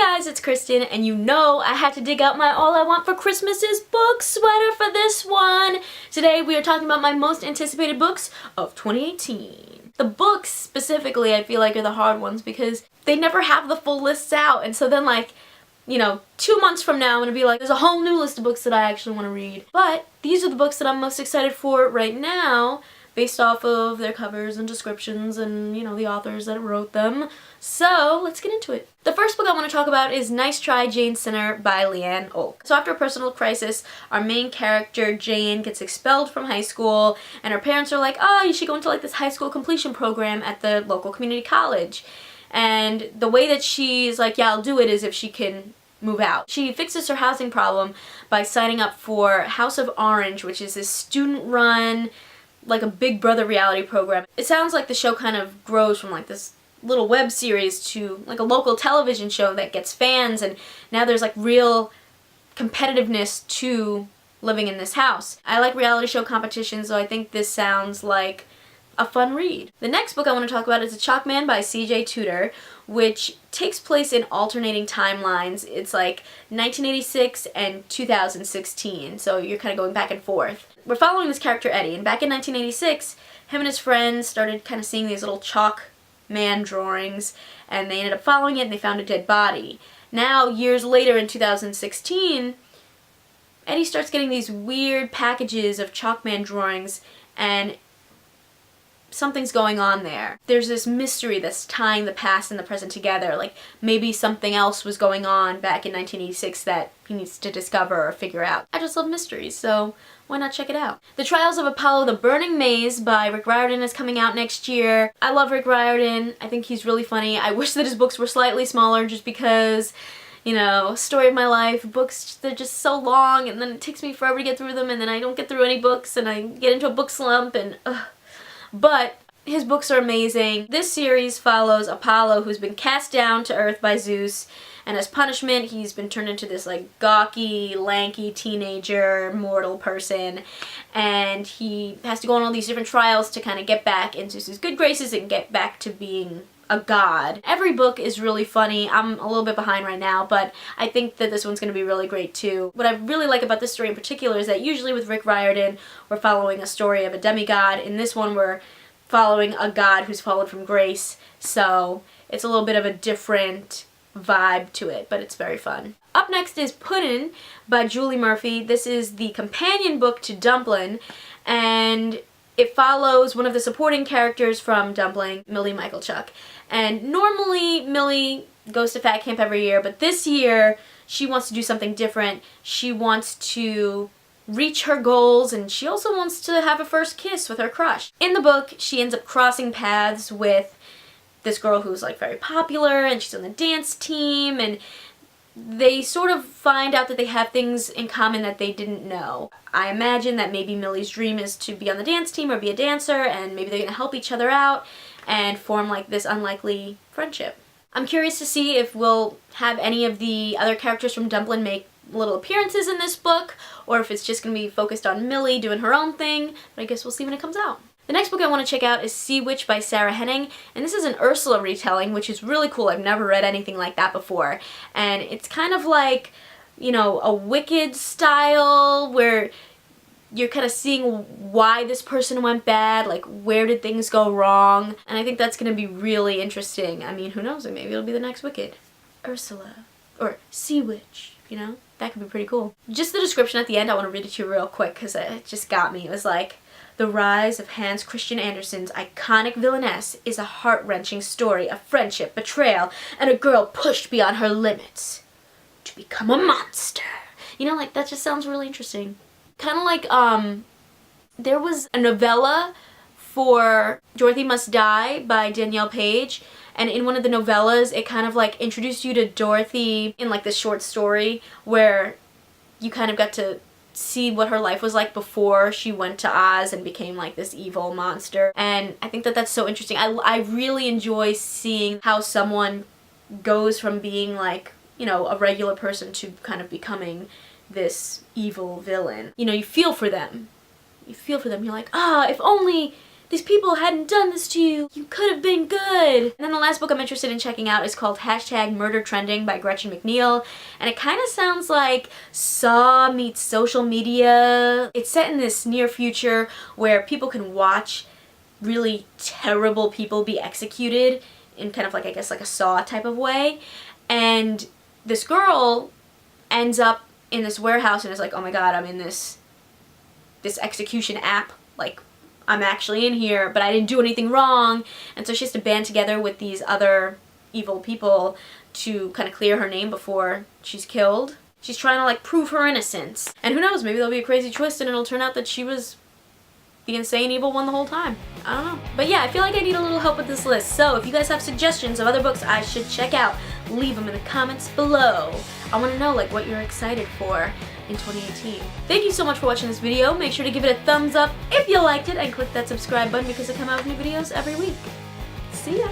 guys, it's Kristen, and you know I had to dig out my All I Want for Christmas is Books sweater for this one. Today we are talking about my most anticipated books of 2018. The books specifically I feel like are the hard ones because they never have the full lists out, and so then like, you know, 2 months from now I'm going to be like, there's a whole new list of books that I actually want to read. But these are the books that I'm most excited for right now, based off of their covers and descriptions and, you know, the authors that wrote them. So, let's get into it. The first book I want to talk about is Nice Try, Jane Sinner by Leanne Oak. So after a personal crisis, our main character, Jane, gets expelled from high school, and her parents are like, oh, you should go into like this high school completion program at the local community college. And the way that she's like, yeah, I'll do it, is if she can move out. She fixes her housing problem by signing up for House of Orange, which is this student-run, like a Big Brother reality program. It sounds like the show kind of grows from like this little web series to like a local television show that gets fans, and now there's like real competitiveness to living in this house. I like reality show competitions, so I think this sounds like a fun read. The next book I want to talk about is The Chalk Man by C.J. Tudor, which takes place in alternating timelines. It's like 1986 and 2016, so you're kind of going back and forth. We're following this character Eddie, and back in 1986, him and his friends started kind of seeing these little chalk man drawings, and they ended up following it and they found a dead body. Now, years later in 2016, Eddie starts getting these weird packages of chalk man drawings, and something's going on there. There's this mystery that's tying the past and the present together, like maybe something else was going on back in 1986 that he needs to discover or figure out. I just love mysteries, so why not check it out? The Trials of Apollo the Burning Maze by Rick Riordan is coming out next year. I love Rick Riordan. I think he's really funny. I wish that his books were slightly smaller just because, you know, story of my life, books, they're just so long, and then it takes me forever to get through them, and then I don't get through any books, and I get into a book slump, and But his books are amazing. This series follows Apollo, who's been cast down to Earth by Zeus, and as punishment he's been turned into this like gawky, lanky teenager, mortal person, and he has to go on all these different trials to kind of get back into Zeus's good graces and get back to being a god. Every book is really funny. I'm a little bit behind right now, but I think that this one's going to be really great too. What I really like about this story in particular is that usually with Rick Riordan, we're following a story of a demigod. In this one, we're following a god who's fallen from grace, so it's a little bit of a different vibe to it, but it's very fun. Up next is Puddin' by Julie Murphy. This is the companion book to Dumpling, and it follows one of the supporting characters from Dumpling, Millie Michaelchuck. And normally Millie goes to fat camp every year, but this year she wants to do something different. She wants to reach her goals, and she also wants to have a first kiss with her crush. In the book, she ends up crossing paths with this girl who's like very popular, and she's on the dance team, and they sort of find out that they have things in common that they didn't know. I imagine that maybe Millie's dream is to be on the dance team or be a dancer, and maybe they're going to help each other out and form like this unlikely friendship. I'm curious to see if we'll have any of the other characters from Dumpling make little appearances in this book, or if it's just going to be focused on Millie doing her own thing, but I guess we'll see when it comes out. The next book I want to check out is Sea Witch by Sarah Henning, and this is an Ursula retelling, which is really cool. I've never read anything like that before, and it's kind of like, you know, a Wicked style, where you're kind of seeing why this person went bad, like where did things go wrong, and I think that's going to be really interesting. I mean, who knows, maybe it'll be the next Wicked. Ursula, or Sea Witch, you know, that could be pretty cool. Just the description at the end, I want to read it to you real quick because it just got me. It was like, the rise of Hans Christian Andersen's iconic villainess is a heart-wrenching story of friendship, betrayal, and a girl pushed beyond her limits to become a monster. You know, like, that just sounds really interesting. Kind of like, there was a novella for Dorothy Must Die by Danielle Page, and in one of the novellas, it kind of like introduced you to Dorothy in like this short story where you kind of got to see what her life was like before she went to Oz and became like this evil monster. And I think that that's so interesting. I really enjoy seeing how someone goes from being like, you know, a regular person to kind of becoming this evil villain. You know, you feel for them. You feel for them. You're like, ah, if only these people hadn't done this to you. You could have been good. And then the last book I'm interested in checking out is called #MurderTrending by Gretchen McNeil. And it kind of sounds like Saw meets social media. It's set in this near future where people can watch really terrible people be executed in kind of like, I guess, like a Saw type of way. And this girl ends up in this warehouse and is like, oh my god, I'm in this execution app. Like, I'm actually in here, but I didn't do anything wrong. And so she has to band together with these other evil people to kind of clear her name before she's killed. She's trying to like prove her innocence. And who knows, maybe there'll be a crazy twist and it'll turn out that she was the insane evil one the whole time. I don't know. But yeah, I feel like I need a little help with this list. So if you guys have suggestions of other books I should check out, leave them in the comments below. I want to know like what you're excited for in 2018. Thank you so much for watching this video. Make sure to give it a thumbs up if you liked it and click that subscribe button because I come out with new videos every week. See ya!